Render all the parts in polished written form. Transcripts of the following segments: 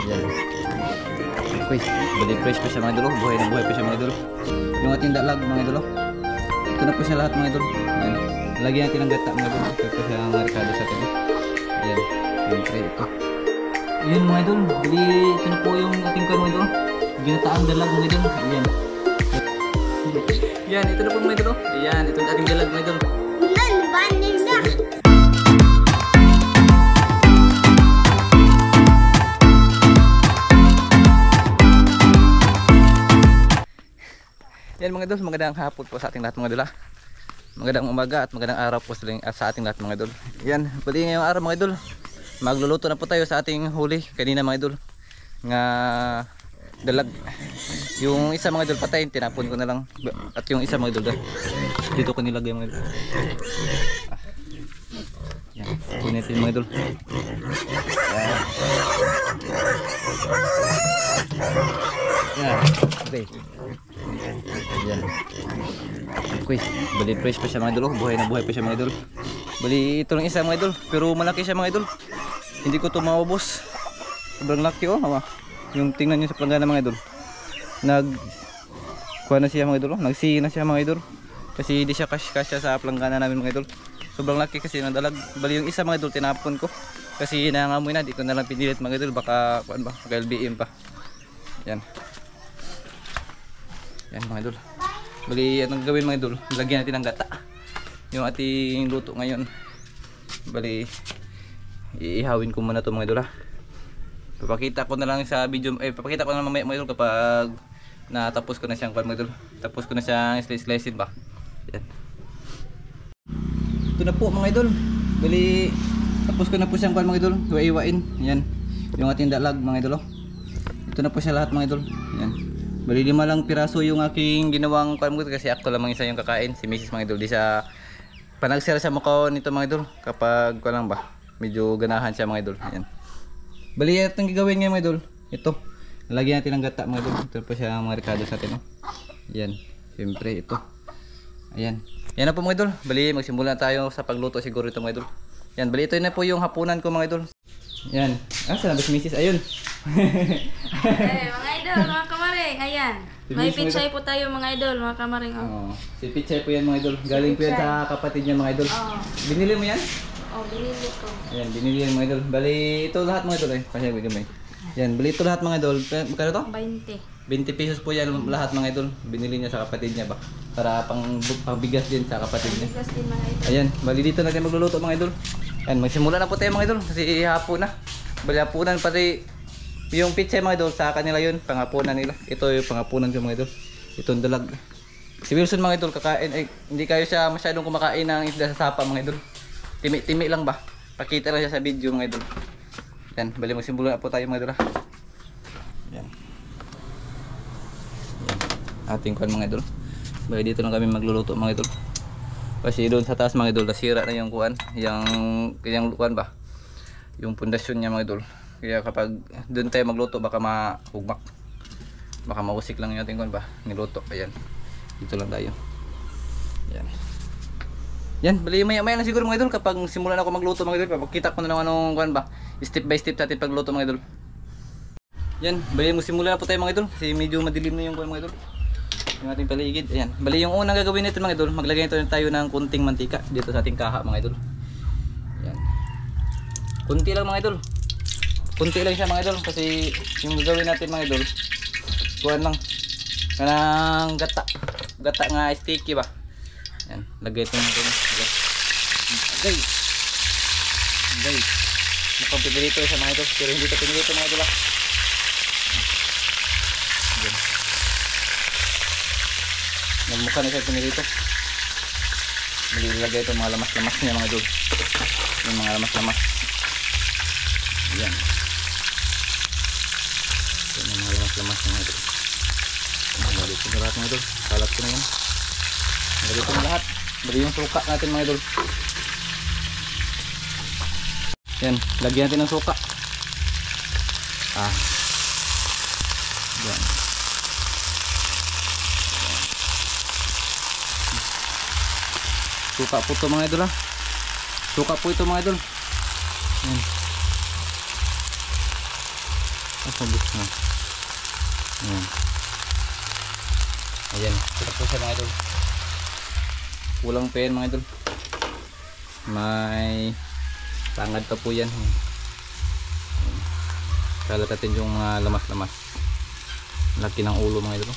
Yan. Okay, bali fresh pa siya mga idol. Buhay na buhay pa siya mga idol. Yung ating dalag mga idol. Ito na po siya lahat mga idol. Yan. Lagyan natin ng gata mga idol. Ito po siya ang marikado sa atin. Yan. Siyempre ito. Ayan mga idol. Bali ito na po yung ating kan mga idol. Ginataang dalag mga idol. Ayan. Yan, ito na po mga idol. Ayan, ito na ating dalag mga idol. Yan mga idol, magandang hapon po sa ating lahat mga idol. Magandang umaga at magandang araw po sa ating lahat mga idol. Yan, bali ngayong araw mga idol, magluluto na po tayo sa ating huli kanina mga idol. Nga dalag. Yung isa mga idol patay, tinapon ko na lang. At yung isa mga idol dito ko nilagay mga idol. Yan, punitin mga idol. Yan, okay. Yan. Okay, bali fresh pa siya mga idol. Buhay na buhay pa siya mga idol. Bali ito lang isa mga idol, pero malaki siya mga idol. Hindi ko ito maubos. Sobrang laki oh. Yung tingnan nyo sa planggana mga idol. Kuha na siya mga idol. Nagsihi na siya mga idol. Kasi hindi siya kasya sa planggana namin mga idol. Sobrang laki kasi ng dalag. Bali yung isa mga idol tinapon ko. Kasi nangangamoy na. Di ko na lang pinilit mga idol. Baka LBM pa. Yan. Yan mga idol. Bali anong gawin mga idol? Lagyan natin ng gata. Yung ating luto ngayon. Bali iihawin ko muna to mga idol ha. Papakita ko na lang sa video, papakita ko na mamaya mga idol kapag natapos ko na siyang mga idol. Tapos ko na siyang slice-slicein ba. Yan. Ito na po mga idol. Bali tapos ko na po siyang mga idol. Iwa-iwain. Yan. Yung ating dalag mga idol. Ito na po siya lahat mga idol. Yan. Bali 5 lang piraso yung aking ginawang mga kasi ako lamang isa yung kakain. Si Mrs. mga idol. Di sa panagsira sa mukha nito mga idol. Kapag ko lang ba. Medyo ganahan siya mga idol. Yan. Bali itong gagawin ngayon mga idol. Ito. Lagyan natin ng gata mga idol. Ito po siya mga ricado sa atin. Oh. Yan. Siyempre ito. Ayan. Yan na po mga idol. Bali magsimula tayo sa pagluto siguro ito mga idol. Yan. Bali ito na po yung hapunan ko mga idol. Yan. Saan ba si Mrs. Ayun. Mga idol, mga kamaring. Ayan. May pichay po tayo mga idol, mga kamaring. Oh. Si pichay po yan mga idol. Galing po yan sa kapatid niya mga idol. Binili mo yan? Oh, binili ko. Ayan, binili yan mga idol. Bali ito lahat mga idol. Kasi gamay. Yan, bali ito lahat mga idol. Magkano to? 20 pesos po yan lahat mga idol. Binili niya sa kapatid niya ba? Para pangbigas din sa kapatid niya. Bigas din mga idol. Ayan, bali dito natin magluluto mga idol. Ayan, magsimula na po tayo mga idol. Kasi hapon na. Bali hapunan pati yung pizza mga idol sa kanila yun. Pangapunan nila. Ito yung pangapunan ko mga idol. Itong dalag. Si Wilson mga idol kakain. Hindi kayo siya masyadong kumakain ng isda sa sapa mga idol. Timi-timi lang ba? Pakita lang siya sa video mga idol. Yan, bali magsimula na po tayo mga idol. Yan. Ating kuhan mga idol. Bali dito lang kami magluluto mga idol. Kasi doon sa taas mga idol nasira na yung kuhan. Yung kuhan ba? Yung pundasyon niya mga idol. Kaya kapag doon tayo magluto baka mahugmak. Baka mausik lang yung ating kuhan ba? Niluto. Ayan. Dito lang tayo. Yan. Yan, bali maya-maya na siguro mga idol kapag simulan ako magluto mga idol. Papakita ko na lang anong kuhan ba. Step by step natin pagluto mga idol. Yan, bali magsimula na po tayo mga idol. Kasi medyo madilim na yung kuhan mga idol. Yung ating paligid. Ayan, bali yung unang gagawin nito mga idol. Maglagay nito tayo ng kunting mantika dito sa ating kaha mga idol. Yan. Kunti lang mga idol. Kunti lang siya mga idol. Kasi yung gagawin natin mga idol kuhan lang. Kanang gata. Gata nga sticky ba. Yan, lagay ito natin. Agay. Agay. Mukhang pinilito sa mga ito. Pero hindi ito pinilito mga idol. Yan. Mukha na siya pinilito. Malilagay ito mga lamas-lamas niya mga idol. Yung mga lamas-lamas. Yan. Yan yung mga lamas-lamas mga idol. Malilito ko na lahat mga idol. Kalat ko na yan. Malilito na lahat. Bali yung suka natin mga idol. Yan, lagyan natin ng suka. Yan. Suka po ito mga idol ha. Suka po ito mga idol. Yan. Mabos na. Ayan. Ayan. Sarap po siya mga idol. Kulang pa yan mga idol. May tangad pa po yan. Kalat natin yung lamas-lamas. Laki ng ulo mga idol.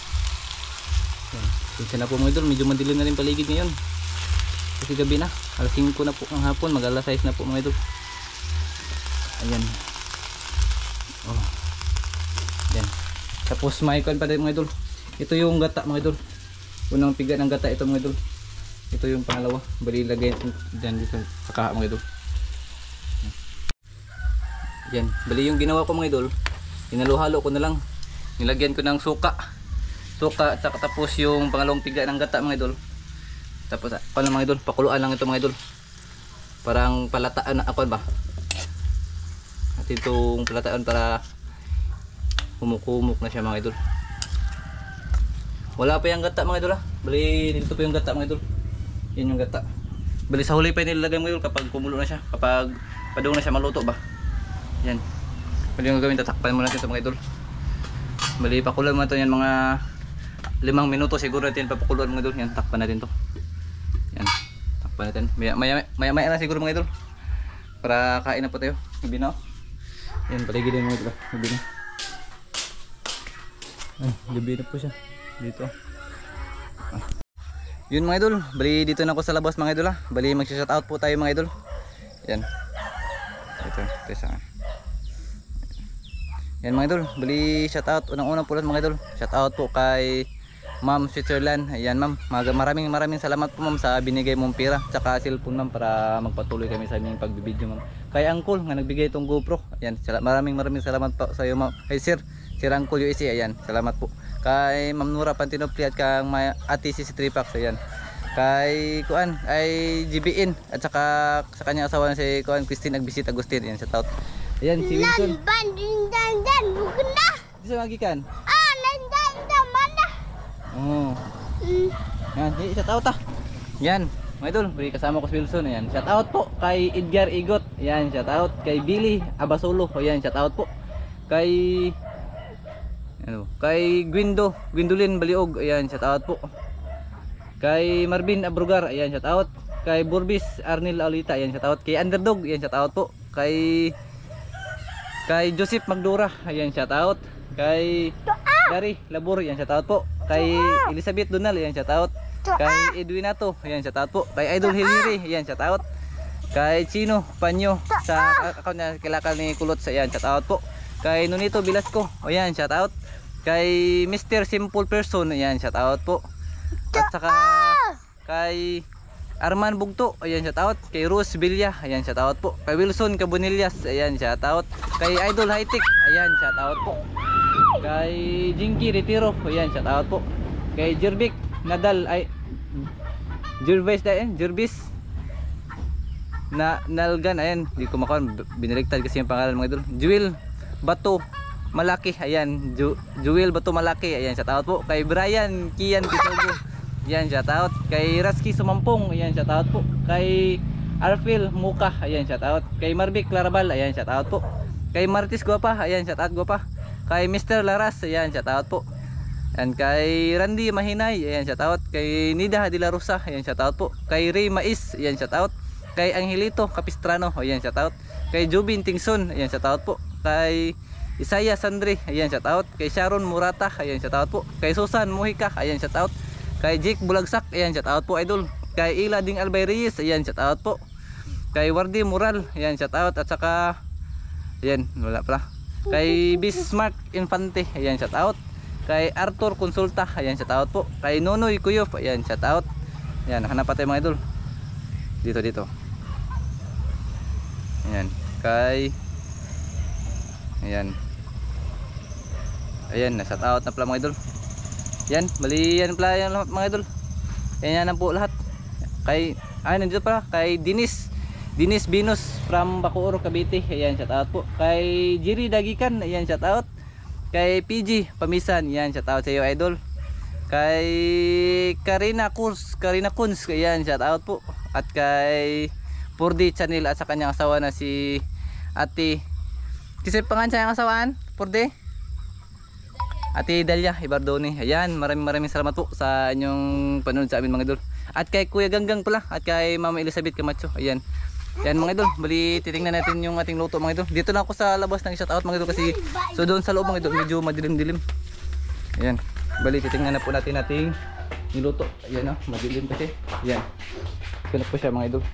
Pinsa na po mga idol. Medyo madilim na rin paligid ngayon. Kasi gabi na. Alas 5 na po ang hapon. Mag alas 6 na po mga idol. Ayan. Oh. Ayan. Tapos may kuan pa din mga idol. Ito yung gata mga idol. Unang piga ng gata ito mga idol. Ito yung pangalawa. Bali lagay dyan dito sa kaha mga idol. Yan. Bali yung ginawa ko mga idol. Hinaluhalo ko na lang. Nilagyan ko ng suka. Suka at tapos yung pangalawang piga ng gata mga idol. Tapos ano mga idol, pakuluan lang ito mga idol. Parang palataan na ako ba? At itong palataan para humukumok na siya mga idol. Wala pa yung gata mga idol ha. Bali dito pa yung gata mga idol. Yan yung gata. Bali sa huli pa nilagay mga idol kapag kumulo na siya. Kapag padung na siya maluto ba. Yan. Bali yung gagawin, tatakpan muna natin ito mga idol. Bali pakulan mo ito yan mga 5 minuto siguro natin papakuluan mga idol. Yan, takpan natin to. Yan, takpan natin. Maya na siguro mga idol. Para kain na po tayo. Gabi na. Yan, paligid din mga idol. Gabi na. Ay, gabi na po siya. Dito. Yun mga idol. Bali dito na ako sa labas mga idol ha. Bali mag-shoutout po tayo mga idol. Yan. Ito sa yan mga idol, bali shoutout unang-unang po lang mga idol. Shoutout po kay Ma'am Switzerland. Ayan ma'am, maraming salamat po ma'am sa binigay mong pera tsaka cellphone ma'am para magpatuloy kami sa aming pagbibideo ma'am. Kay Uncle nga nagbigay itong GoPro. Ayan, maraming salamat po sa iyo ma'am. Kay Sir Uncle USA, ayan, salamat po. Kay Ma'am Nura Pantinopli at kang Ate Sisi Tripax, ayan. Kay Kuan ay GBN at saka sa kanyang asawa na si Kuan Christine Agbisit Agustin, ayan, shoutout. Ayan si Wilson. Bukan dah. Bisa magikan. Landan mana? Oh. Yan, shout out ah. Yan, mga idol, beri kasama ko si Wilson. Ayan, shout out po kay Edgar Igot. Ayan, shout out kay Billy Abasolo. Ayan, shout out po kay kay Gwendolyn Baliog. Ayan, shout out po kay Marvin Abrugar. Ayan, shout out kay Burbis Arnil Aulita. Ayan, shout out kay Underdog. Ayan, shout out po kay Joseph Magdura. Ayan, shout out kay Gary Labor. Ayan, shout out po kay Elizabeth Donal. Ayan, shout out kay Edwinato. Ayan, shout out po kay Idol Hilary. Ayan, shout out kay Chino Panyo sa account na kilakal ni Kulot. Ayan, shout out po kay Nonito Velasco. Ayan, shout out kay Mr. Simple Person. Ayan, shout out po at saka kay Arman Bugto. Ayan, shout out kay Rose Villa. Ayan, shout out po kay Wilson Cabonillas. Ayan, shout out kay Idol High Tech. Ayan, shout out po kay Jinky Retiro. Ayan, shout out po kay Jervic Nadal ay Jervis na Nalgan. Ayan, di ko makuha, biniligtad kasi yung pangalan mga idol. Jewel Bato Malaki. Ayan, Jewel Bato Malaki. Ayan, shout out po kay Brian Kian Pitogo. Ayan, shout out kay Rasky Sumampong. Ayan, shout out po kay Arfil Muka. Ayan, shout out kay Marvic Clarabal. Ayan, shout out po kay Martis Guapa. Ayan, shout out Guapa kay Mr. Laras. Ayan, shout out po. And kay Randy Mahinay. Ayan, shout out kay Nida De La Rosa. Ayan, shout out po kay Ray Mais. Ayan, shout out kay Angelito Capistrano. Ayan, shout out kay Jubin Tingson. Ayan, shout out po kay Isaiah Sandri. Ayan, shout out kay Sharon Murata. Ayan, shout out po kay Susan Muhika. Ayan, shout out kay Jake Bulagsak. Ayan, shout out po idol. Kay Ila Ding Albay Reyes. Ayan, shout out po kay Wardi Mural. Ayan, shout out at saka ayan, wala pala. Kay Bismarck Infante. Ayan, shout out kay Arthur Consulta. Ayan, shout out po kay Nonoy Kuyof. Ayan, shout out. Ayan, hanap pa tayo mga idol. Dito. Ayan, kay ayan, na-shout out na pala mga idol. Yan, bali yan pala yan mga idol. Yan na po lahat. Kay nandito pala kay Dinis Binus from Bacoor, Cavite. Ayan, shout out po kay Jerry Dagikan. Ayan, shout out kay PG Pamisan. Ayan, shout out sa iyo idol. Kay Karina Kunz. Ayan, shout out po at kay Purdi Channel at sa kanyang asawa na si Ate. Kasi pangan siya ang asawaan? Purdi? Ate Delia Ibardone. Ayan, maraming salamat po sa inyong panonood sa amin mga idol. At kay Kuya Ganggang pala at kay Mama Elizabeth Camacho. Ayan. Yan mga idol, bali titingnan natin yung ating luto mga idol. Dito lang ako sa labas ng shout out mga idol kasi so doon sa loob mga idol medyo madilim-dilim. Ayan. Bali titingnan na po natin ating niluto. Ayan madilim kasi. Ayan. Ito na po siya mga idol.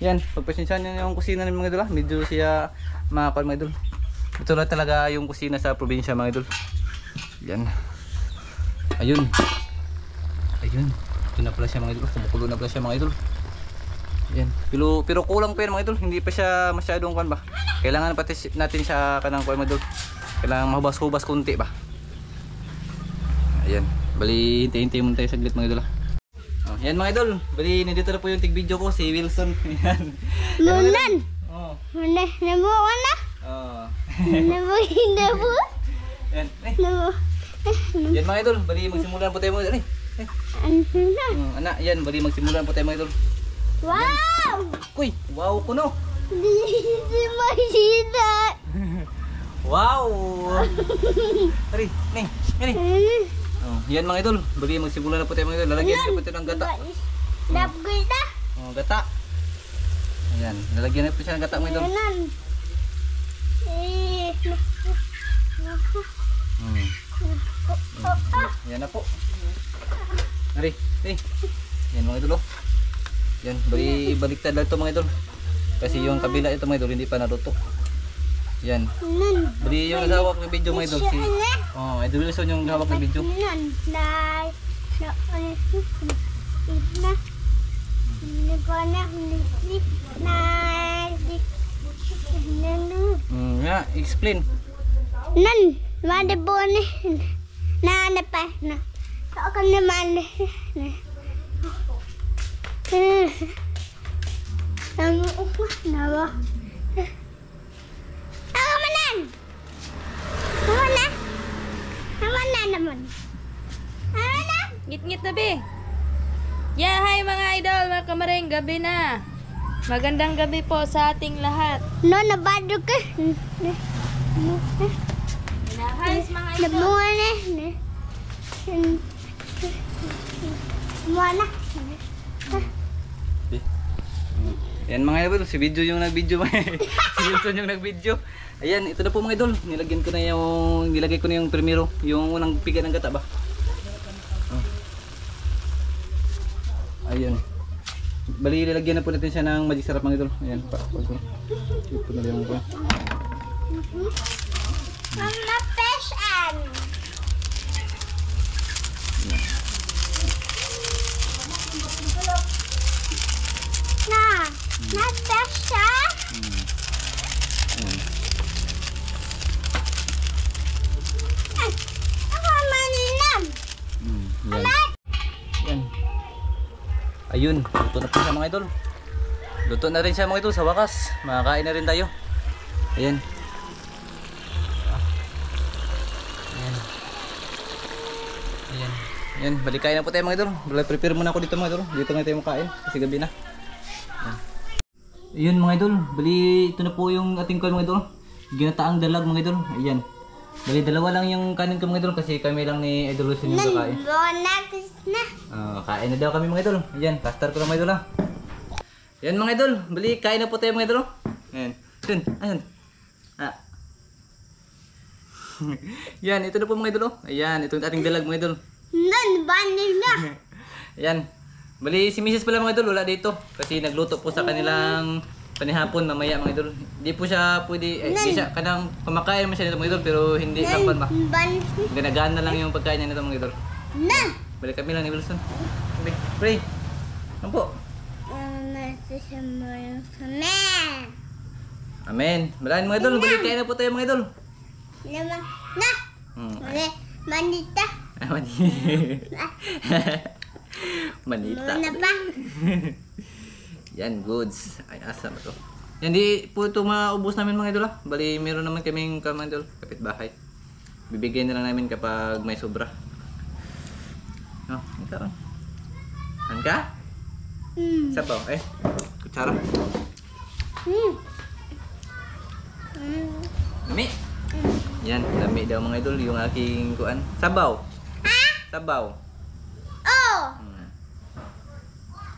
Yan, pagpasensyahan niyo yung kusina ng mga idol medyo siya makakal mga idol. Ito na talaga yung kusina sa probinsya mga idol. Yan. Ayun. Ayun. Ito na pala siya mga idol. Kumukulo na pala siya mga idol. Yan. Pero kulang pa yan mga idol. Hindi pa siya masyadong kan ba. Kailangan pati natin siya kanang kuha mga idol. Kailangan mahubas-hubas kunti ba. Ayan. Bali hintay-hintay muna tayo saglit mga idol. Oh, yan mga idol. Bali nandito na po yung tig video ko si Wilson. Yan. Nunan. Oh. Namo na. Oh. Namo. Yan. Namo. Yan mga idol. Bali magsimulan po tayo mga idol. Anak, yan. Bali magsimulan po tayo mga idol. Wow! Uy, wow kuno. Di masina. Wow. Ari, nih. Ini. Oh, yan mga idol. Bali magsimulan na po tayo mga idol. Lalagyan na po tayo ng gata. Dapgoy na. Oh, gata. Ayan, lalagyan na po siya ng gata mga idol. Nunan. Yan na po. Ari, yan mga idol. Yan, bali baliktad lang ito mga idol. Kasi yung kabila ito mga idol hindi pa naluto. Yan. Bali yung naghawak ng video mga idol si Idol Wilson yung naghawak ng video. Nga, explain. Nan, mana boleh. Na pa na. Akan naman. Ang nawa. Ako manan. Mana? Mana naman. Mana? Ngit-ngit na be. Yeah, hi mga idol, mga kamaring, gabi na. Magandang gabi po sa ating lahat. No, nabado ka. Hi mga idol. Nabuhan eh. Mana? Yan mga idol, si video yung nag-video. Si Wilson yung nag-video. Ayan, ito na po mga idol. Nilagay ko na yung primero, yung unang piga ng gata ba. Ayan. Bali lalagyan na po natin siya ng magic sarap mga idol. Ayan, ito na lang po. Mama pesan. Na pesa. Ako maninam. Yan. Yan. Ayun, luto na po siya mga idol. Luto na rin siya mga idol sa wakas. Makakain na rin tayo. Ayan. Ayan. Ayan. Ayan, balikain na po tayo mga idol. Prepare muna ako dito mga idol. Dito na tayo makain kasi gabi na. Ayan. Ayun mga idol, bali ito na po yung ating kain mga idol. Ginataang dalag mga idol. Ayan. Bali dalawa lang yung kanin ko mga idol kasi kami lang ni Idol Wilson yung kakain. Bonus na. Kain na daw kami mga idol. Ayan, plaster ko lang mga idol ha. Ayan mga idol, bali kain na po tayo mga idol. Ayan. Ayan. Yan, ito na po mga idol. Ayan, ito yung ating dalag mga idol. Nan banding na. Ayan. Bali si Mrs. pala mga idol wala dito kasi nagluto po sa kanilang panihapon mamaya mga idol. Hindi po siya pwede hindi siya kanang kumakain mo siya nito mga idol pero hindi lapan ba. Ganagaan na lang yung pagkain niya nito mga idol. Nan. Balik kami lang ni Wilson. Pray. Ano po? Amen. Maraming mga idol, balik kain na po tayo mga idol. Naman na. Manita. Manita. Muna pa. Yan, goods. Ay, asa ba to? Yan, di po ito maubos namin mga idol ha. Bali, meron naman kaming mga idol, kapitbahay. Bibigyan na lang namin kapag may sobra. Ito. An ka? Sabaw, kutsara. Dami. Yan, lami daw mga idol yung aking kuan. Sabaw. Sabaw. Oh, Hmm.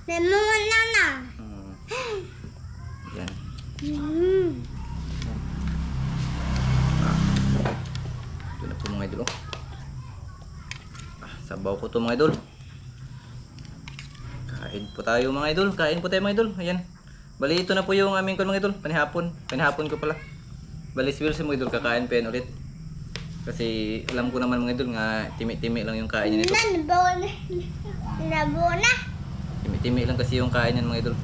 lemon na. Hmm. Yan. Mm. Ito na po mga idol. Sabaw ko to mga idol. Kain po tayo mga idol. Kain po tayo mga idol. Ayan. Bali ito na po yung aming kuan mga idol. Panihapon. Panihapon ko pala. Bali siguro si mga idol kakain pa yan ulit. Kasi alam ko naman mga idol nga timi-timi lang yung kain niya nito. Nabona. Timi-timi lang kasi yung kain niyan mga idol.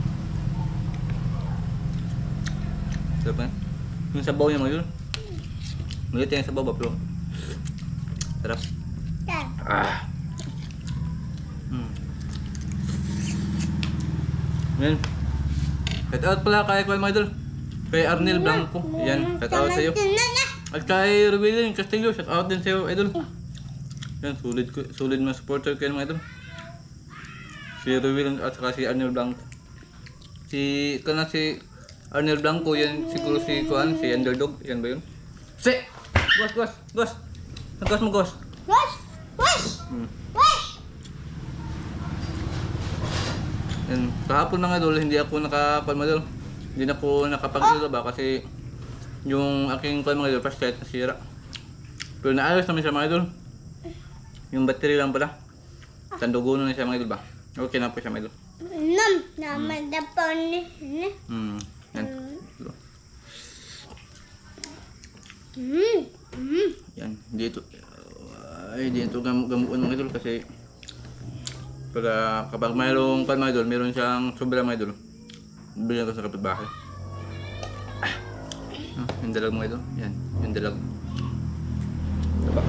Sarap na. Yung sabaw niya mga idol. Malit yung sabaw ba pero sarap. Yan. Yan. Shout out pala kay Kuya mga idol. Kay Arnel Blanco. Yan. Shout out sa iyo. At kay Rubilin Castillo. Shout out din sa iyo idol. Yan. Solid na supporter kayo mga idol. Si Rubilin at saka si Arnel Blanco. Si Arnel Blanco yan siguro si Kuan. Si Underdog. Yan ba yun? Si! Gos! Nagos mo gos. Wash! Yan. Kahapon mga idol, hindi ako nakapalmadol. Hindi na ako nakapag-ilaba kasi yung aking kuan mga idol, flashlight nasira. Pero naayos naman siya mga idol. Yung battery lang pala. Tandugo na siya mga idol ba? Okay na po siya mga idol. Naman na po ni. Yan. Yan. Dito. Dito gamuan mga idol kasi kapag mayroong pan mga idol, meron siyang sobra mga idol. Bilhin ko sa kapitbahay. Yung dalag mga idol. Yan. Yung dalag. Diba?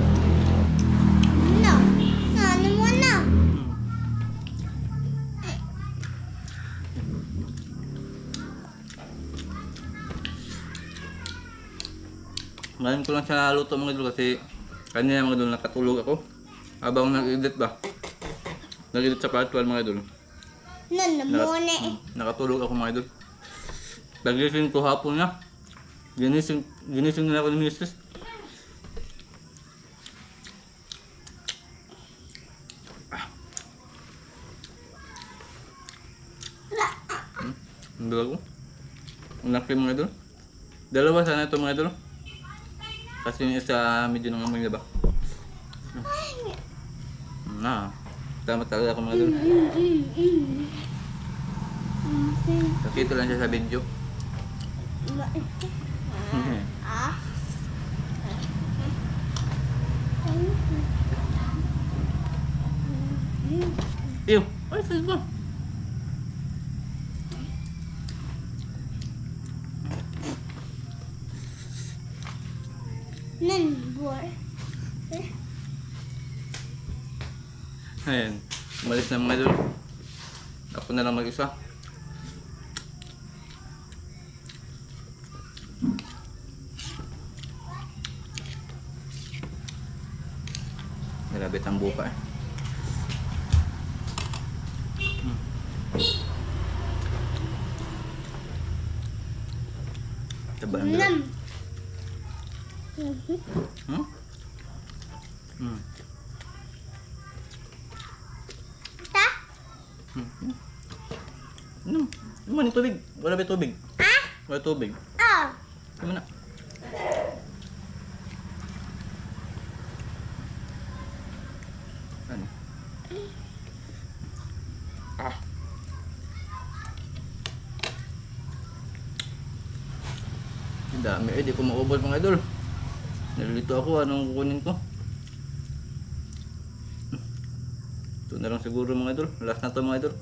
No. Ano mo na? Ngayon ko lang siya naluto mga idol kasi kanina mga idol nakatulog ako. Habang nag-edit ba? Nag-edit sa part 1 mga idol. Muna. Nakatulog ako mga idol. Nagising ko hapon na. Ginising na ako ni Mrs. Ang dalag ko. Ang laki mga idol. Dalawa sana ito mga idol. Kasi yung isa medyo nangamoy na ba? Tama talaga ako mga idol. Kasi ito lang siya sa video. Ew! Ay, saan ba? Ayan. Umalis na mga idol. Ako na lang mag-isa. Malabit ang buka eh. Taba ang dalag. Ano yung tubig? Wala ba tubig? Wala tubig. Ano na? Ano? Ang dami eh, di ko maubos mga idol. Nalilito ako, anong kukunin ko? Ito na lang siguro mga idol. Last na to mga idol.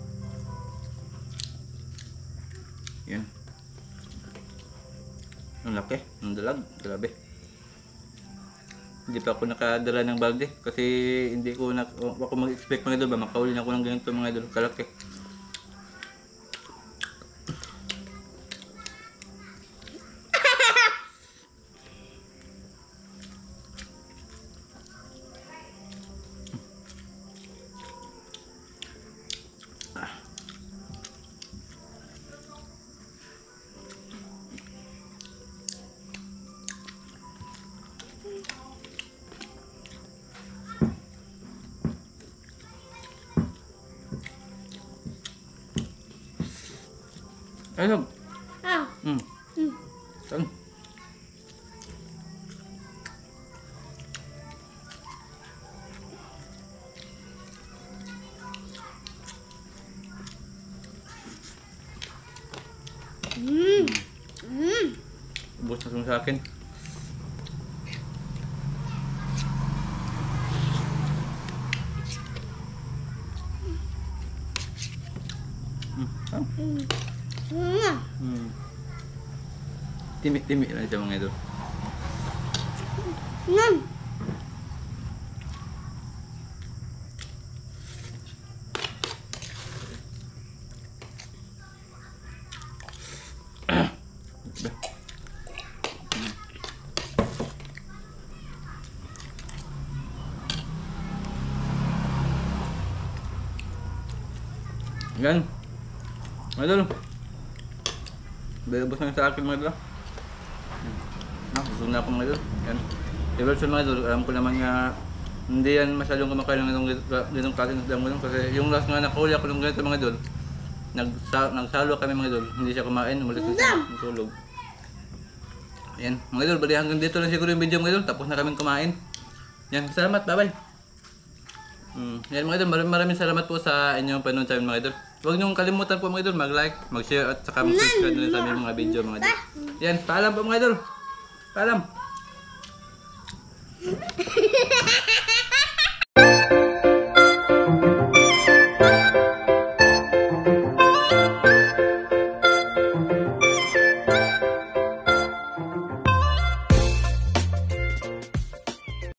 Yan. Ang laki, ang dalag, grabe. Hindi pa ako nakadala ng bagde kasi hindi ko ako mag-expect mga idol ba makauli na ako ng ganito mga idol, kalaki. Ayun. Ah. Hmm. Hmm. Saan? Ubus na sa akin. Ah. Timi-timi lang siya mga idol. Yan. Mga idol. Ubus na sa akin mga idol. Busog na ako mga idol. Yan. Diversion mga idol. Alam ko naman nga hindi yan masyadong kumakain ng ganitong klase ng damo kasi yung last nga nakahuli ako ng ganito mga idol. Nagsalo kami mga idol. Hindi siya kumain. Umalis na siya. Natulog. Yan. Mga idol, bali hanggang dito lang siguro yung video mga idol. Tapos na kami kumain. Yan. Salamat. Bye-bye. Yan mga idol. Maraming salamat po sa inyong panonood sa amin mga idol. Huwag niyong kalimutan po mga idol. Mag-like, mag-share at saka mag-subscribe na sa aming mga video mga idol. Yan. Paalam po mga idol. Paalam.